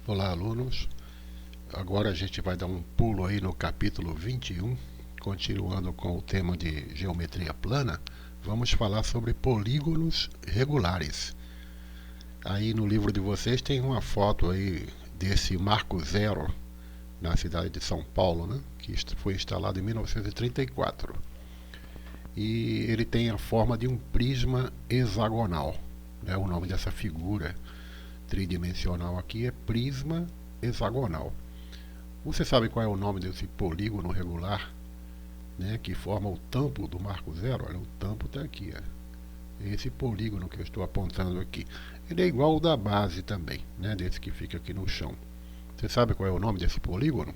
Olá, alunos. Agora a gente vai dar um pulo aí no capítulo 21, continuando com o tema de geometria plana. Vamos falar sobre polígonos regulares. Aí no livro de vocês tem uma foto aí desse Marco Zero na cidade de São Paulo, né? Que foi instalado em 1934. E ele tem a forma de um prisma hexagonal, né? O nome dessa figura tridimensional aqui é prisma hexagonal. Você sabe qual é o nome desse polígono regular, né, que forma o tampo do Marco Zero? Olha, o tampo está aqui. É esse polígono que eu estou apontando aqui. Ele é igual ao da base também, né, desse que fica aqui no chão. Você sabe qual é o nome desse polígono?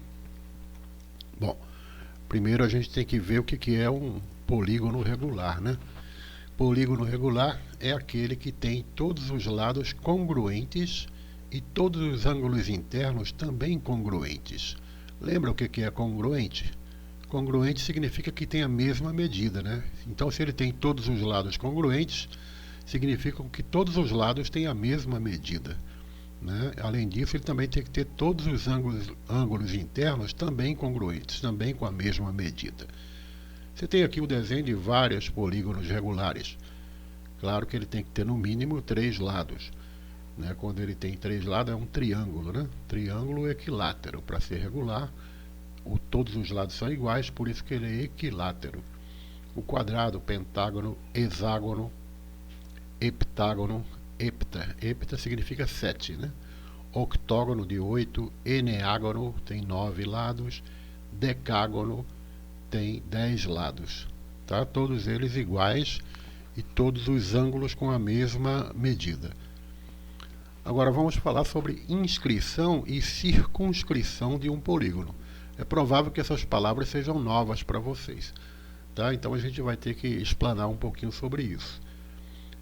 Bom, primeiro a gente tem que ver o que é um polígono regular, né? Polígono regular é aquele que tem todos os lados congruentes e todos os ângulos internos também congruentes. Lembra o que é congruente? Congruente significa que tem a mesma medida, né? Então, se ele tem todos os lados congruentes, significa que todos os lados têm a mesma medida, né? Além disso, ele também tem que ter todos os ângulos internos também congruentes, também com a mesma medida. Você tem aqui o desenho de vários polígonos regulares. Claro que ele tem que ter no mínimo 3 lados, né? Quando ele tem 3 lados é um triângulo, né? Triângulo equilátero. Para ser regular, todos os lados são iguais, por isso que ele é equilátero. O quadrado, pentágono, hexágono, heptágono, hepta. Hepta significa 7, né? Octógono de 8, eneágono tem 9 lados, decágono tem 10 lados, tá? Todos eles iguais e todos os ângulos com a mesma medida. Agora vamos falar sobre inscrição e circunscrição de um polígono. É provável que essas palavras sejam novas para vocês, tá? Então a gente vai ter que explanar um pouquinho sobre isso.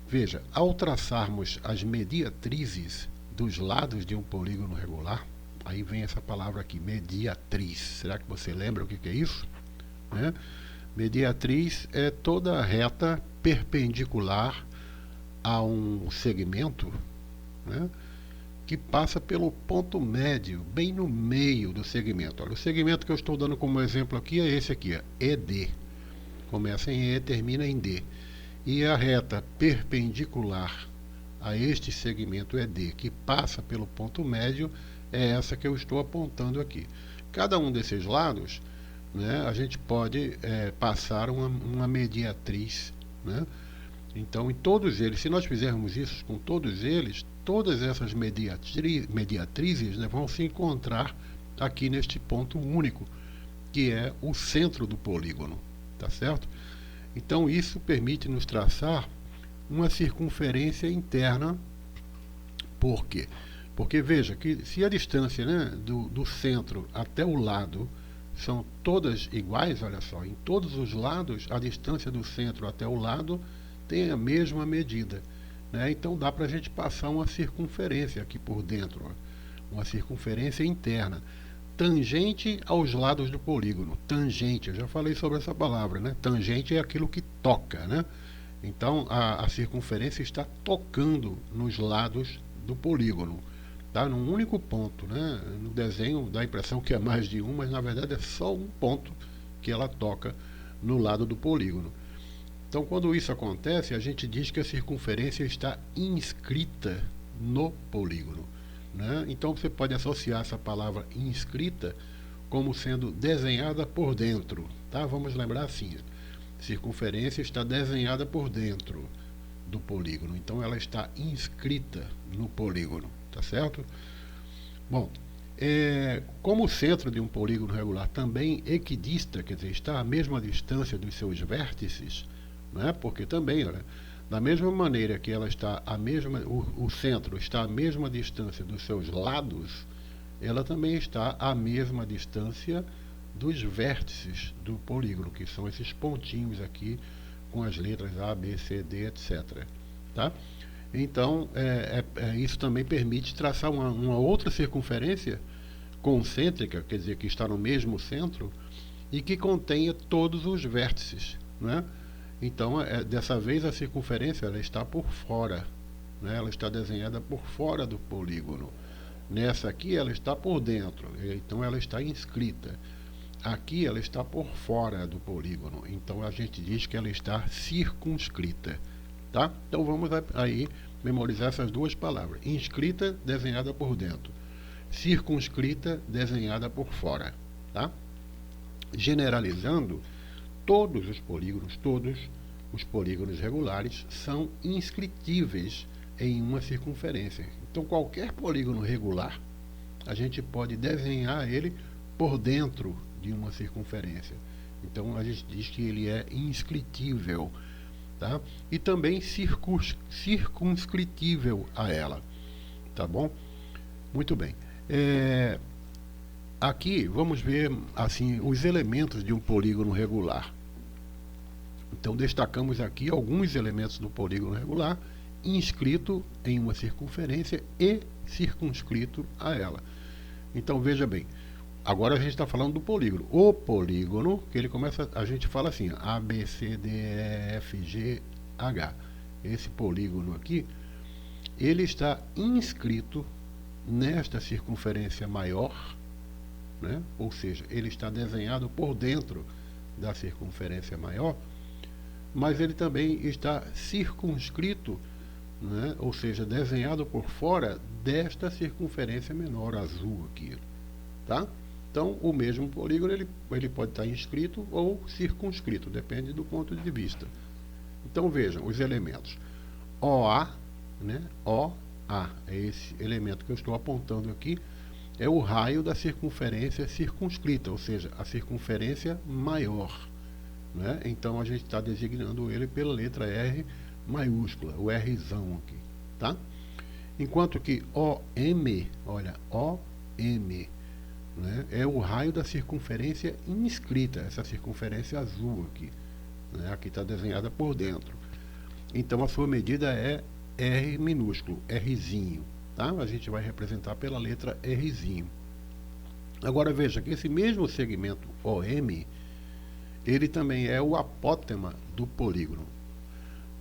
Veja, ao traçarmos as mediatrizes dos lados de um polígono regular, aí vem essa palavra aqui, mediatriz. Será que você lembra o que é isso? Né? Mediatriz é toda reta perpendicular a um segmento, né, que passa pelo ponto médio, bem no meio do segmento. Olha, o segmento que eu estou dando como exemplo aqui é esse aqui, ED. Começa em E, termina em D. E a reta perpendicular a este segmento ED, que passa pelo ponto médio, é essa que eu estou apontando aqui. Cada um desses lados, né, a gente pode passar uma mediatriz, né? Então, em todos eles, se nós fizermos isso com todos eles, todas essas mediatrizes, né, vão se encontrar aqui neste ponto único, que é o centro do polígono, tá certo? Então, isso permite nos traçar uma circunferência interna. Por quê? Porque veja que se a distância, né, do centro até o lado são todas iguais, olha só, em todos os lados a distância do centro até o lado tem a mesma medida, né? Então dá para a gente passar uma circunferência aqui por dentro, ó, uma circunferência interna, tangente aos lados do polígono. Tangente, eu já falei sobre essa palavra, né? Tangente é aquilo que toca, né? Então a circunferência está tocando nos lados do polígono, tá? Num único ponto, né? No desenho dá a impressão que é mais de um, mas na verdade é só um ponto que ela toca no lado do polígono. Então, quando isso acontece, a gente diz que a circunferência está inscrita no polígono, né? Então, você pode associar essa palavra inscrita como sendo desenhada por dentro, tá? Vamos lembrar assim: circunferência está desenhada por dentro do polígono, então ela está inscrita no polígono, tá certo? Bom, como o centro de um polígono regular também equidista, quer dizer, está à mesma distância dos seus vértices, né? Porque também, olha, da mesma maneira que ela está o centro está à mesma distância dos seus lados, ela também está à mesma distância dos vértices do polígono, que são esses pontinhos aqui com as letras A, B, C, D, etc. Tá? Então, isso também permite traçar uma outra circunferência concêntrica, quer dizer, que está no mesmo centro e que contenha todos os vértices, né? Então, dessa vez a circunferência ela está por fora, né? Ela está desenhada por fora do polígono, Nessa aqui ela está por dentro, então ela está inscrita. Aqui ela está por fora do polígono, então a gente diz que ela está circunscrita, tá? Então vamos aí memorizar essas duas palavras: inscrita, desenhada por dentro; circunscrita, desenhada por fora, tá? Generalizando, todos os polígonos regulares são inscritíveis em uma circunferência. Então qualquer polígono regular, a gente pode desenhar ele por dentro de uma circunferência. Então a gente diz que ele é inscritível, tá? E também circunscritível a ela, tá bom? Muito bem. Aqui vamos ver assim os elementos de um polígono regular. Então destacamos aqui alguns elementos do polígono regular, inscrito em uma circunferência e circunscrito a ela. Então veja bem, agora a gente está falando do polígono. O polígono, que ele começa, a gente fala assim, A, B, C, D, E, F, G, H. Esse polígono aqui, ele está inscrito nesta circunferência maior, né? Ou seja, ele está desenhado por dentro da circunferência maior, mas ele também está circunscrito, né? Ou seja, desenhado por fora desta circunferência menor, azul aqui, tá? Então, o mesmo polígono ele pode estar inscrito ou circunscrito, depende do ponto de vista. Então, vejam os elementos. OA, né? OA, é esse elemento que eu estou apontando aqui, é o raio da circunferência circunscrita, ou seja, a circunferência maior, né? Então, a gente está designando ele pela letra R maiúscula, o Rzão aqui, tá? Enquanto que OM, olha, OM, né, é o raio da circunferência inscrita, essa circunferência azul aqui, né? Aqui está desenhada por dentro. Então a sua medida é R minúsculo, Rzinho, tá? A gente vai representar pela letra Rzinho. Agora veja que esse mesmo segmento OM, ele também é o apótema do polígono,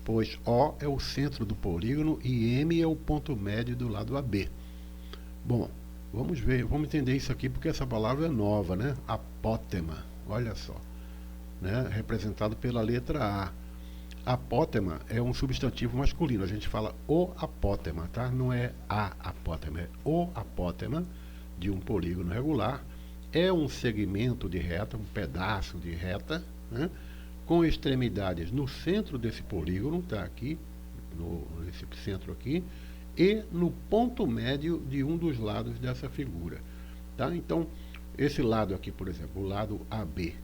pois O é o centro do polígono e M é o ponto médio do lado AB. Bom, vamos ver, vamos entender isso aqui porque essa palavra é nova, né? Apótema, olha só, né? Representado pela letra A. Apótema é um substantivo masculino, a gente fala o apótema, tá? Não é a apótema, é o apótema de um polígono regular. É um segmento de reta, um pedaço de reta, né? Com extremidades no centro desse polígono, tá aqui, nesse centro aqui, e no ponto médio de um dos lados dessa figura, tá? Então, esse lado aqui, por exemplo, o lado AB,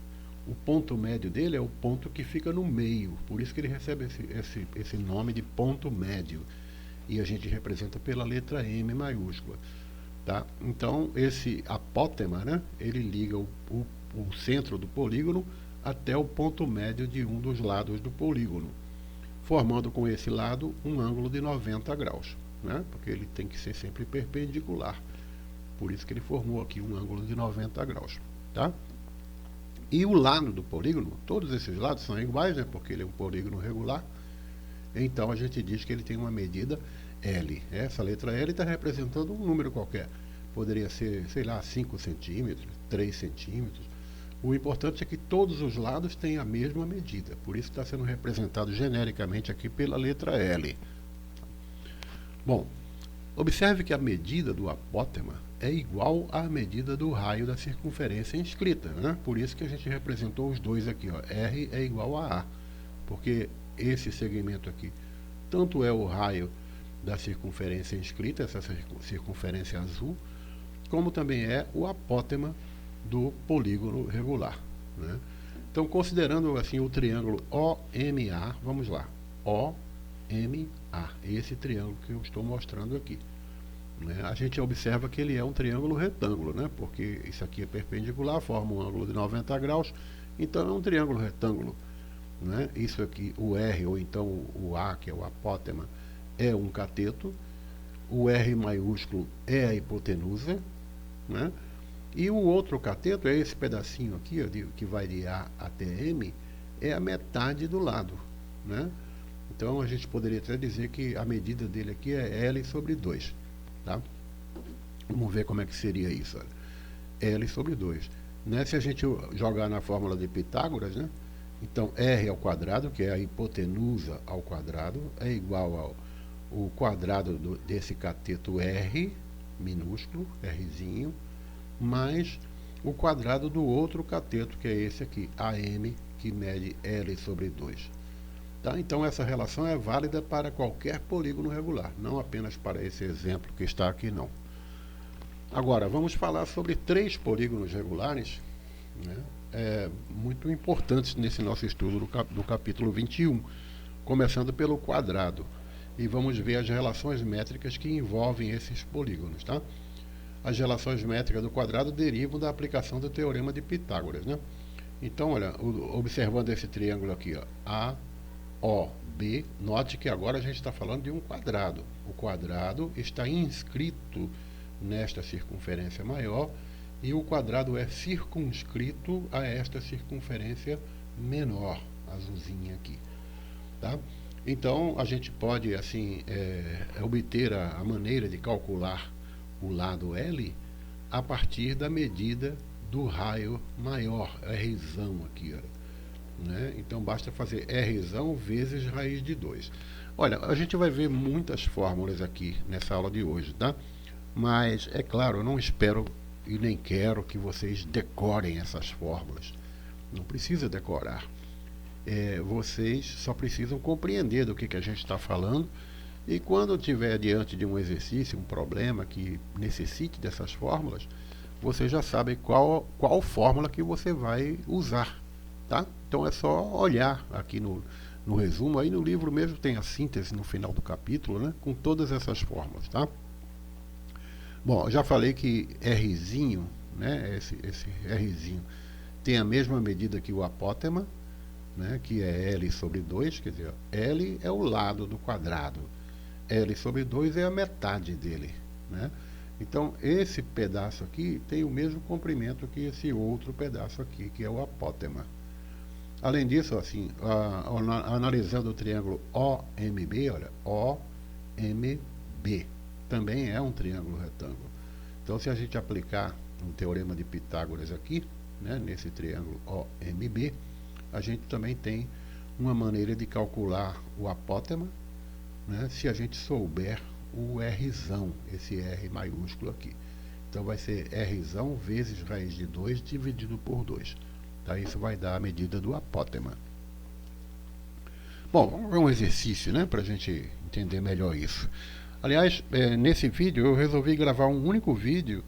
o ponto médio dele é o ponto que fica no meio, por isso que ele recebe esse nome de ponto médio, e a gente representa pela letra M maiúscula, tá? Então, esse apótema, né, ele liga o centro do polígono até o ponto médio de um dos lados do polígono, formando com esse lado um ângulo de 90 graus, né? Porque ele tem que ser sempre perpendicular, por isso que ele formou aqui um ângulo de 90 graus, tá? E o lado do polígono, todos esses lados são iguais, né? Porque ele é um polígono regular, então a gente diz que ele tem uma medida L. Essa letra L está representando um número qualquer, poderia ser, sei lá, 5 centímetros, 3 centímetros. O importante é que todos os lados têm a mesma medida, por isso está sendo representado genericamente aqui pela letra L. Bom, observe que a medida do apótema é igual à medida do raio da circunferência inscrita, né? Por isso que a gente representou os dois aqui, ó. R é igual a A, porque esse segmento aqui tanto é o raio da circunferência inscrita, essa circunferência azul, como também é o apótema do polígono regular, né? Então, considerando assim o triângulo OMA, vamos lá, OMA, esse triângulo que eu estou mostrando aqui, né? A gente observa que ele é um triângulo retângulo, né? Porque isso aqui é perpendicular, forma um ângulo de 90 graus, então é um triângulo retângulo, né? Isso aqui, o R, ou então o A, que é o apótema, é um cateto, o R maiúsculo é a hipotenusa, né? E o outro cateto é esse pedacinho aqui, ó, que vai de A até M, é a metade do lado, né? Então a gente poderia até dizer que a medida dele aqui é L sobre 2, tá? Vamos ver como é que seria isso. Olha. L sobre 2. Né? Se a gente jogar na fórmula de Pitágoras, né? Então R ao quadrado, que é a hipotenusa ao quadrado, é igual ao o quadrado desse cateto R, minúsculo, Rzinho, mais o quadrado do outro cateto, que é esse aqui, AM, que mede L sobre 2. Tá? Então essa relação é válida para qualquer polígono regular, não apenas para esse exemplo que está aqui, não. Agora, vamos falar sobre 3 polígonos regulares, né, muito importantes nesse nosso estudo do capítulo 21, começando pelo quadrado. E vamos ver as relações métricas que envolvem esses polígonos. Tá? As relações métricas do quadrado derivam da aplicação do teorema de Pitágoras. Né? Então, olha, observando esse triângulo aqui, ó, A, O, B, note que agora a gente está falando de um quadrado. O quadrado está inscrito nesta circunferência maior e o quadrado é circunscrito a esta circunferência menor, azulzinha aqui. Tá? Então, a gente pode assim obter a maneira de calcular o lado L a partir da medida do raio maior, Rzão aqui. Né? Então, basta fazer Rzão vezes raiz de 2. Olha, a gente vai ver muitas fórmulas aqui nessa aula de hoje, tá? Mas, é claro, eu não espero e nem quero que vocês decorem essas fórmulas. Não precisa decorar. Vocês só precisam compreender do que a gente está falando, e quando estiver diante de um exercício, um problema que necessite dessas fórmulas, você já sabe qual fórmula que você vai usar. Tá? Então é só olhar aqui no resumo, aí no livro mesmo tem a síntese no final do capítulo, né, com todas essas fórmulas. Tá? Bom, eu já falei que Rzinho, né, esse Rzinho, tem a mesma medida que o apótema, né, que é L sobre 2, quer dizer, L é o lado do quadrado, L sobre 2 é a metade dele. Né? Então, esse pedaço aqui tem o mesmo comprimento que esse outro pedaço aqui, que é o apótema. Além disso, assim, analisando o triângulo OMB, olha, OMB também é um triângulo retângulo. Então, se a gente aplicar um teorema de Pitágoras aqui, né, nesse triângulo OMB, a gente também tem uma maneira de calcular o apótema, né, se a gente souber o Rzão, esse R maiúsculo aqui. Então, vai ser Rzão vezes raiz de 2 dividido por 2. Tá? Isso vai dar a medida do apótema. Bom, vamos ver um exercício, né, para a gente entender melhor isso. Aliás, nesse vídeo eu resolvi gravar um único vídeo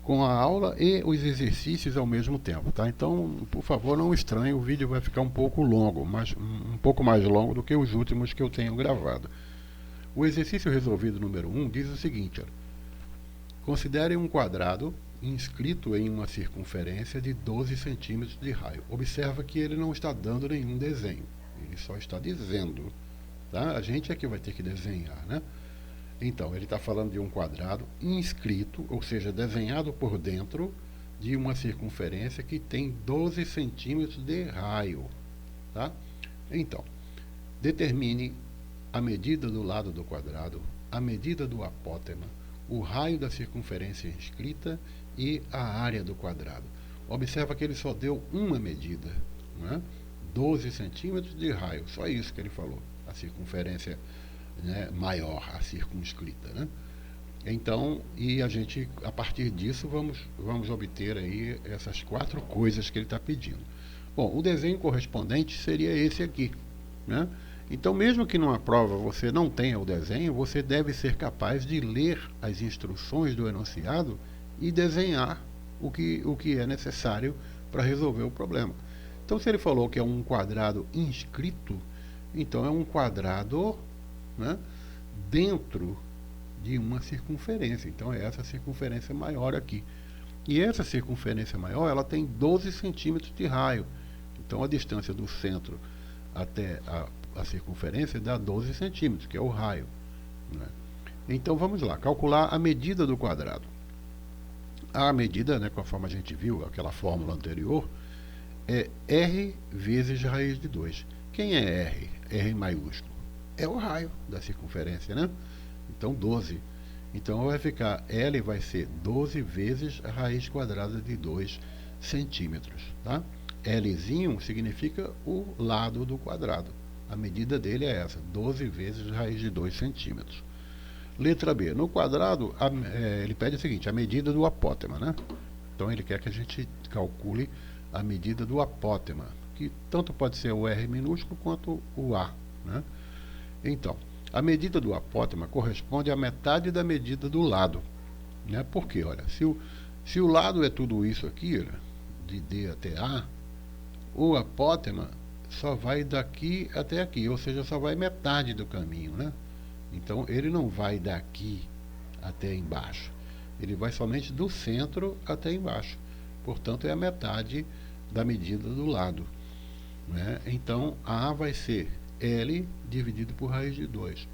com a aula e os exercícios ao mesmo tempo. Tá? Então, por favor, não estranhe, o vídeo vai ficar um pouco longo, mas um pouco mais longo do que os últimos que eu tenho gravado. O exercício resolvido número 1 diz o seguinte: olha, considere um quadrado inscrito em uma circunferência de 12 centímetros de raio. Observa que ele não está dando nenhum desenho, ele só está dizendo. Tá? A gente é que vai ter que desenhar, né? Então, ele está falando de um quadrado inscrito, ou seja, desenhado por dentro de uma circunferência que tem 12 centímetros de raio. Tá? Então, determine a medida do lado do quadrado, a medida do apótema, o raio da circunferência inscrita e a área do quadrado. Observa que ele só deu uma medida, né? 12 centímetros de raio, só isso que ele falou, a circunferência, né, maior, a circunscrita. Né? Então, e a gente, a partir disso, vamos obter aí essas 4 coisas que ele está pedindo. Bom, o desenho correspondente seria esse aqui. Né? Então, mesmo que numa prova você não tenha o desenho, você deve ser capaz de ler as instruções do enunciado e desenhar o que é necessário para resolver o problema. Então, se ele falou que é um quadrado inscrito, então é um quadrado, né, dentro de uma circunferência. Então, é essa circunferência maior aqui. E essa circunferência maior, ela tem 12 centímetros de raio. Então, a distância do centro até a circunferência dá 12 centímetros, que é o raio. Né? Então, vamos lá, calcular a medida do quadrado. A medida, né, conforme a gente viu, aquela fórmula anterior, é R vezes raiz de 2. Quem é R? R maiúsculo. É o raio da circunferência, né? Então, 12. Então vai ficar, L vai ser 12 vezes a raiz quadrada de 2 centímetros. Tá? Lzinho significa o lado do quadrado. A medida dele é essa, 12 vezes a raiz de 2 centímetros. Letra B. No quadrado, ele pede o seguinte, a medida do apótema. Né? Então ele quer que a gente calcule a medida do apótema, que tanto pode ser o R minúsculo quanto o A. Né? Então, a medida do apótema corresponde à metade da medida do lado. Né? Por quê? Olha, se o lado é tudo isso aqui, olha, de D até A, o apótema só vai daqui até aqui, ou seja, só vai metade do caminho. Né? Então, ele não vai daqui até embaixo. Ele vai somente do centro até embaixo. Portanto, é a metade da medida do lado. Né? Então, A vai ser L dividido por raiz de 2.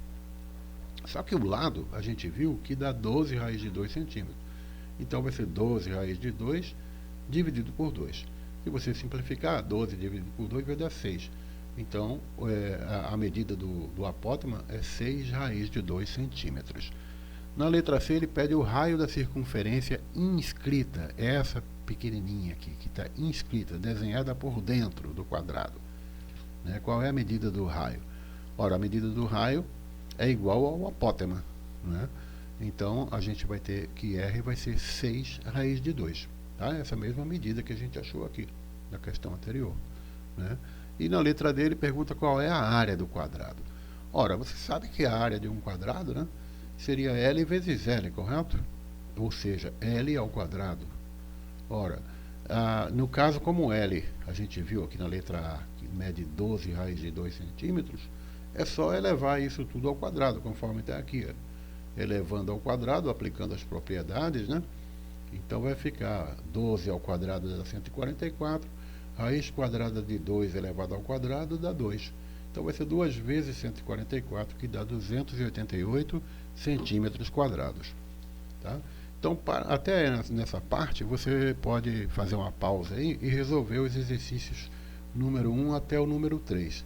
Só que o lado, a gente viu que dá 12 raiz de 2 centímetros. Então, vai ser 12 raiz de 2 dividido por 2. Se você simplificar, 12 dividido por 2 vai dar 6. Então, a medida do apótema é 6 raiz de 2 centímetros. Na letra C, ele pede o raio da circunferência inscrita. Essa pequenininha aqui, que está inscrita, desenhada por dentro do quadrado. Né? Qual é a medida do raio? Ora, a medida do raio é igual ao apótema. Né? Então, a gente vai ter que R vai ser 6 raiz de 2. Tá? Essa mesma medida que a gente achou aqui, na questão anterior. Né? E na letra D, ele pergunta qual é a área do quadrado. Ora, você sabe que a área de um quadrado, né, seria L vezes L, correto? Ou seja, L ao quadrado. Ora, no caso como L, a gente viu aqui na letra A, que mede 12 raiz de 2 centímetros, é só elevar isso tudo ao quadrado, conforme está aqui. Ó. Elevando ao quadrado, aplicando as propriedades, né? Então vai ficar 12 ao quadrado dá 144, raiz quadrada de 2 elevado ao quadrado dá 2. Então vai ser 2 vezes 144, que dá 288 centímetros quadrados. Tá? Então, até nessa parte, você pode fazer uma pausa aí e resolver os exercícios número 1 até o número 3.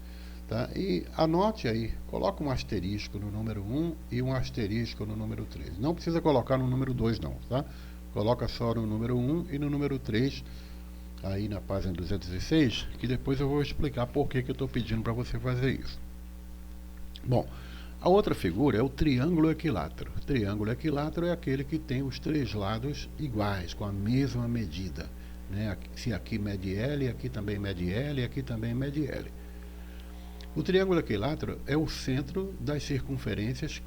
Tá? E anote aí, coloca um asterisco no número 1 e um asterisco no número 3. Não precisa colocar no número 2 não, tá? Coloca só no número 1 e no número 3, aí na página 206, que depois eu vou explicar por que eu estou pedindo para você fazer isso. Bom, a outra figura é o triângulo equilátero. O triângulo equilátero é aquele que tem os três lados iguais, com a mesma medida. Né? Se aqui mede L, aqui também mede L, aqui também mede L. O triângulo equilátero é o centro das circunferências que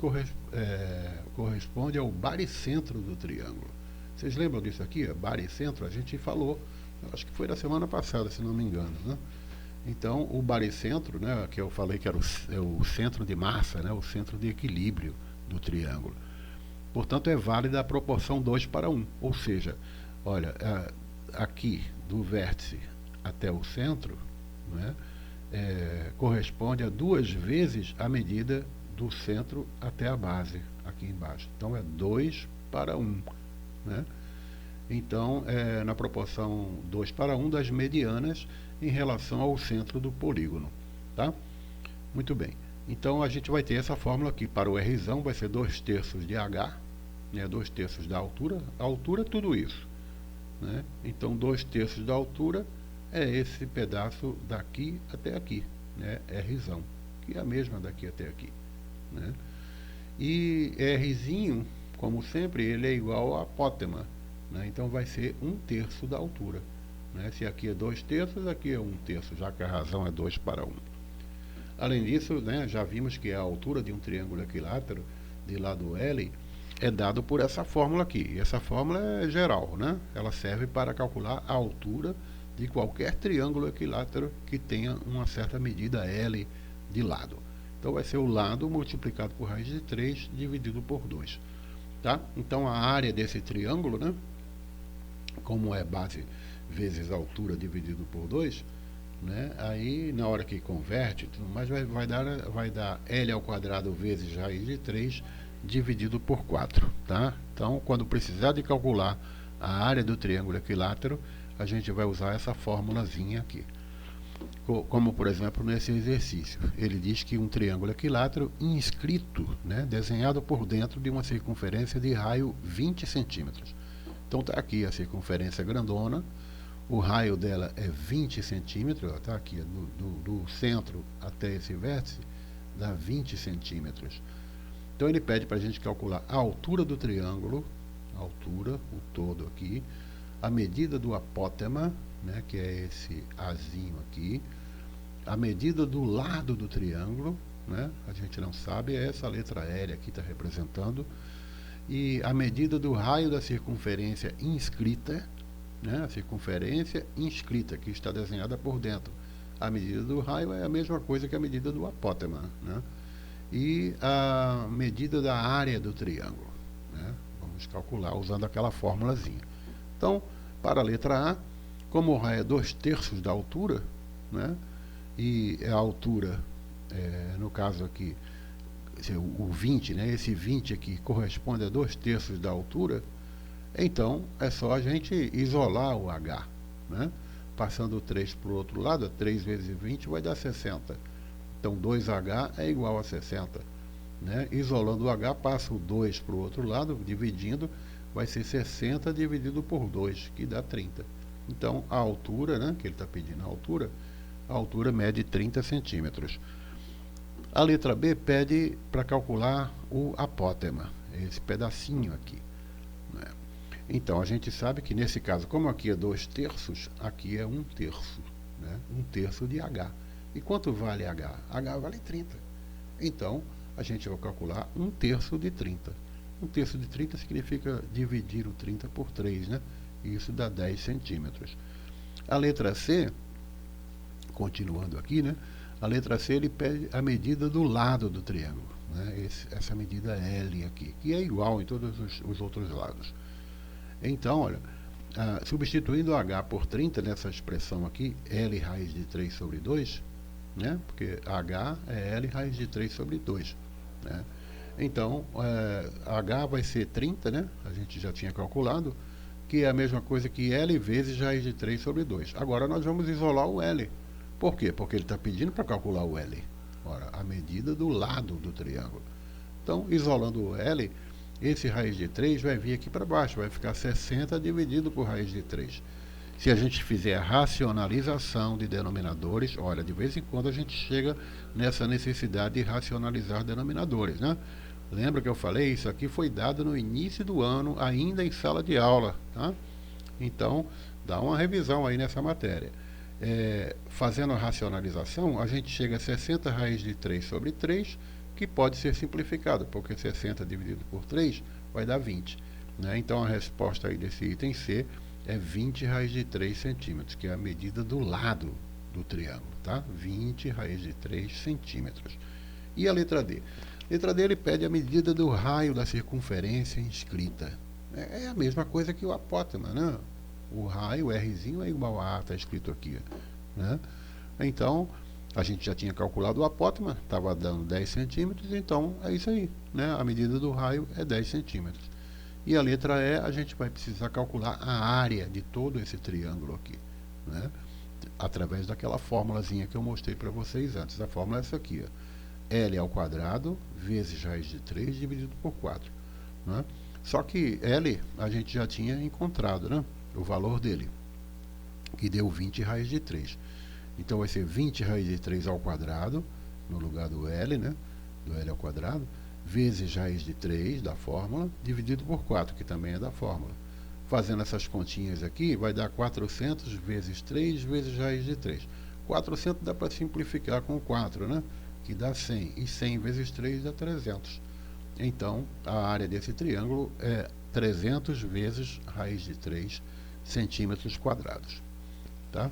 corresponde ao baricentro do triângulo. Vocês lembram disso aqui? Baricentro, a gente falou, acho que foi da semana passada, se não me engano. Né? Então, o baricentro, né, que eu falei que era o centro de massa, né, o centro de equilíbrio do triângulo. Portanto, é válida a proporção 2 para 1. Ou seja, olha, aqui do vértice até o centro, né, corresponde a 2 vezes a medida do centro até a base, aqui embaixo. Então, é 2 para 1. Né? Então, na proporção 2 para 1 das medianas em relação ao centro do polígono. Tá? Muito bem. Então, a gente vai ter essa fórmula aqui. Para o Rzão vai ser 2/3 de H, né? 2/3 da altura. A altura é tudo isso. Né? Então, 2/3 da altura é esse pedaço daqui até aqui. Né? Rzão, que é a mesma daqui até aqui. Né? E Rzinho, como sempre, ele é igual a apótema. Né? Então, vai ser 1/3 da altura. Né? Se aqui é 2/3, aqui é 1/3, já que a razão é 2 para 1. Além disso, né, já vimos que a altura de um triângulo equilátero de lado L é dado por essa fórmula aqui. E essa fórmula é geral, né? Ela serve para calcular a altura de qualquer triângulo equilátero que tenha uma certa medida L de lado. Então, vai ser o lado multiplicado por raiz de 3 dividido por 2. Tá? Então, a área desse triângulo, né, como é base vezes altura dividido por 2, né, aí na hora que converte, tudo mais, vai dar L ao quadrado vezes raiz de 3 dividido por 4. Tá? Então, quando precisar de calcular a área do triângulo equilátero, a gente vai usar essa formulazinha aqui. Como, por exemplo, nesse exercício. Ele diz que um triângulo equilátero inscrito, né, desenhado por dentro de uma circunferência de raio 20 centímetros. Então está aqui a circunferência grandona, o raio dela é 20 centímetros, está aqui, do centro até esse vértice, dá 20 centímetros. Então ele pede para a gente calcular a altura do triângulo, a altura, o todo aqui, a medida do apótema, né, que é esse azinho aqui, a medida do lado do triângulo, né, a gente não sabe, é essa letra L aqui está representando, e a medida do raio da circunferência inscrita, né, a circunferência inscrita, que está desenhada por dentro. A medida do raio é a mesma coisa que a medida do apótema, né, e a medida da área do triângulo, né, vamos calcular usando aquela formulazinha. Então, para a letra A, como o raio é 2/3 da altura, né, e a altura, no caso aqui, o 20, né, esse 20 aqui corresponde a 2/3 da altura, então é só a gente isolar o H, né, passando o 3 para o outro lado, 3 vezes 20 vai dar 60. Então 2H é igual a 60. Né? Isolando o H, passa o 2 para o outro lado, dividindo, vai ser 60 dividido por 2, que dá 30. Então a altura, né, que ele está pedindo a altura mede 30 centímetros. A letra B pede para calcular o apótema, esse pedacinho aqui. Né? Então a gente sabe que nesse caso, como aqui é 2/3, aqui é 1/3, né? 1/3 de H. E quanto vale H? H vale 30. Então a gente vai calcular 1/3 de 30. 1/3 de 30 significa dividir o 30 por 3, né? Isso dá 10 centímetros. A letra C, continuando aqui, né? A letra C ele pede a medida do lado do triângulo, né? Essa medida L aqui, que é igual em todos os outros lados. Então, olha, substituindo H por 30 nessa expressão aqui, L raiz de 3 sobre 2, né? Porque H é L raiz de 3 sobre 2. Né? Então, H vai ser 30, né? A gente já tinha calculado, que é a mesma coisa que L vezes raiz de 3 sobre 2. Agora nós vamos isolar o L. Por quê? Porque ele está pedindo para calcular o L. Ora, a medida do lado do triângulo. Então, isolando o L, esse raiz de 3 vai vir aqui para baixo, vai ficar 60 dividido por raiz de 3. Se a gente fizer a racionalização de denominadores, olha, de vez em quando a gente chega nessa necessidade de racionalizar denominadores, né? Lembra que eu falei? Isso aqui foi dado no início do ano, ainda em sala de aula, tá? Então, dá uma revisão aí nessa matéria. Fazendo a racionalização, a gente chega a 60 raiz de 3 sobre 3, que pode ser simplificado, porque 60 dividido por 3 vai dar 20. Né? Então, a resposta aí desse item C é 20 raiz de 3 centímetros, que é a medida do lado do triângulo, tá? 20 raiz de 3 centímetros. E a letra D? Letra D ele pede a medida do raio da circunferência inscrita. É a mesma coisa que o apótema, né? O raio, o Rzinho é igual a está escrito aqui. Né? Então, a gente já tinha calculado o apótema, estava dando 10 centímetros, então é isso aí. Né? A medida do raio é 10 centímetros. E a letra E, a gente vai precisar calcular a área de todo esse triângulo aqui, né? Através daquela formulazinha que eu mostrei para vocês antes. A fórmula é essa aqui, ó. L ao quadrado vezes raiz de 3 dividido por 4. Né? Só que L a gente já tinha encontrado, né? O valor dele, que deu 20 raiz de 3. Então vai ser 20 raiz de 3 ao quadrado, no lugar do L, né? Do L ao quadrado, vezes raiz de 3 da fórmula, dividido por 4, que também é da fórmula. Fazendo essas continhas aqui, vai dar 400 vezes 3 vezes raiz de 3. 400 dá para simplificar com 4, né? Que dá 100. E 100 vezes 3 dá 300. Então, a área desse triângulo é 300 vezes raiz de 3 centímetros quadrados. Tá?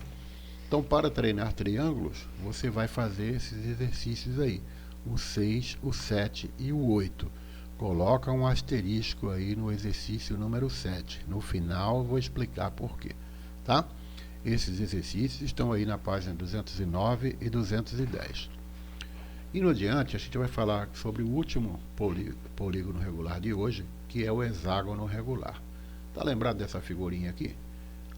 Então, para treinar triângulos, você vai fazer esses exercícios aí. O 6, o 7 e o 8. Coloca um asterisco aí no exercício número 7. No final eu vou explicar por quê. Tá? Esses exercícios estão aí na página 209 e 210. Indo adiante, a gente vai falar sobre o último polígono regular de hoje, que é o hexágono regular. Tá lembrado dessa figurinha aqui?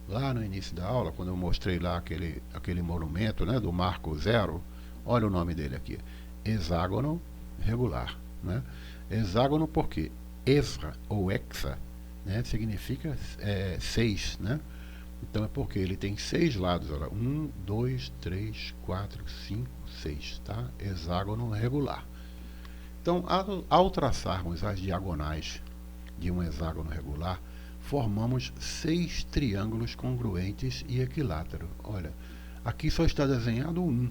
Lá no início da aula, quando eu mostrei lá aquele monumento, né, do Marco Zero, olha o nome dele aqui, hexágono regular, né? Hexágono porque hexa ou hexa, né, significa 6, né? Então é porque ele tem 6 lados, olha, 1, 2, 3, 4, 5, 6, tá? Hexágono regular. Então, ao traçarmos as diagonais de um hexágono regular, formamos 6 triângulos congruentes e equiláteros. Olha, aqui só está desenhado um,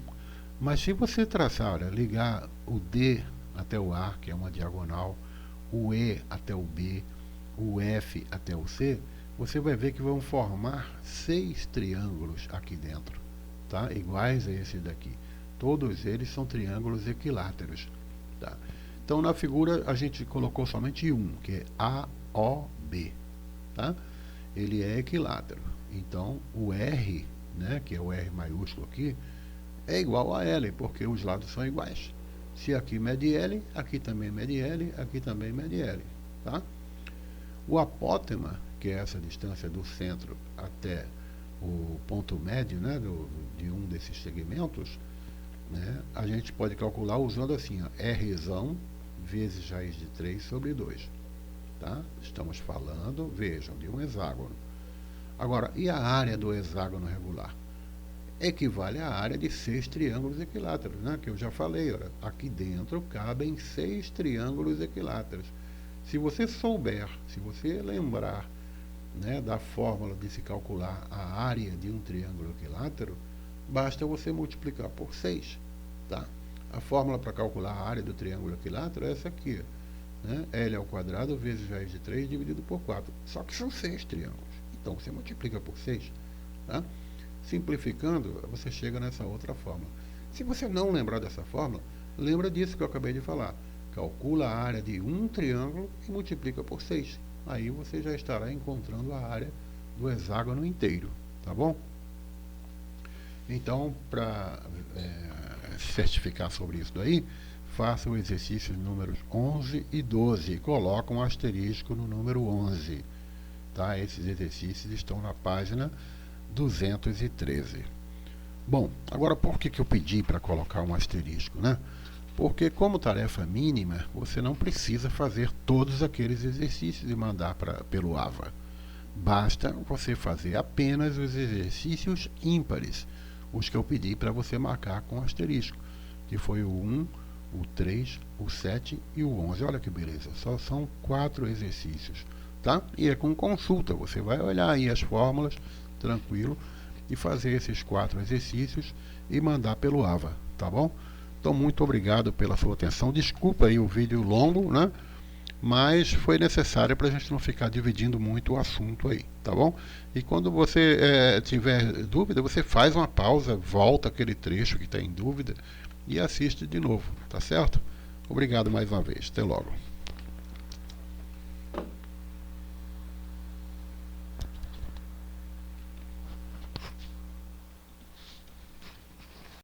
mas se você traçar, olha, ligar o D até o A, que é uma diagonal, o E até o B, o F até o C, você vai ver que vão formar 6 triângulos aqui dentro, tá? Iguais a esse daqui. Todos eles são triângulos equiláteros, tá? Então, na figura, a gente colocou somente um, que é AOB, tá? Ele é equilátero. Então, o R, né, que é o R maiúsculo aqui, é igual a L, porque os lados são iguais. Se aqui mede L, aqui também mede L, aqui também mede L, tá? O apótema, que é essa distância do centro até o ponto médio, né, de um desses segmentos, né, a gente pode calcular usando assim, ó, Rzão vezes raiz de 3 sobre 2. Tá? Estamos falando, vejam, de um hexágono. Agora, e a área do hexágono regular? Equivale à área de 6 triângulos equiláteros, né? Que eu já falei. Olha, aqui dentro cabem 6 triângulos equiláteros. Se você souber, se você lembrar, né, da fórmula de se calcular a área de um triângulo equilátero, basta você multiplicar por 6. Tá? A fórmula para calcular a área do triângulo equilátero é essa aqui, né? L ao quadrado vezes raiz de 3 dividido por 4. Só que são 6 triângulos. Então, você multiplica por 6. Tá? Simplificando, você chega nessa outra fórmula. Se você não lembrar dessa fórmula, lembra disso que eu acabei de falar. Calcula a área de um triângulo e multiplica por 6. Aí você já estará encontrando a área do hexágono inteiro. Tá bom? Então, para certificar sobre isso daí, faça o exercício números 11 e 12 e coloca um asterisco no número 11. Tá? Esses exercícios estão na página 213. Bom, agora por que eu pedi para colocar um asterisco, né? Porque como tarefa mínima, você não precisa fazer todos aqueles exercícios e mandar pelo AVA. Basta você fazer apenas os exercícios ímpares, os que eu pedi para você marcar com asterisco, que foi o 1, o 3, o 7 e o 11. Olha que beleza, só são 4 exercícios, tá? E é com consulta, você vai olhar aí as fórmulas, tranquilo, e fazer esses 4 exercícios e mandar pelo AVA, tá bom? Então, muito obrigado pela sua atenção. Desculpa aí o vídeo longo, né? Mas foi necessário para a gente não ficar dividindo muito o assunto aí, tá bom? E quando você tiver dúvida, você faz uma pausa, volta aquele trecho que está em dúvida e assiste de novo, tá certo? Obrigado mais uma vez. Até logo.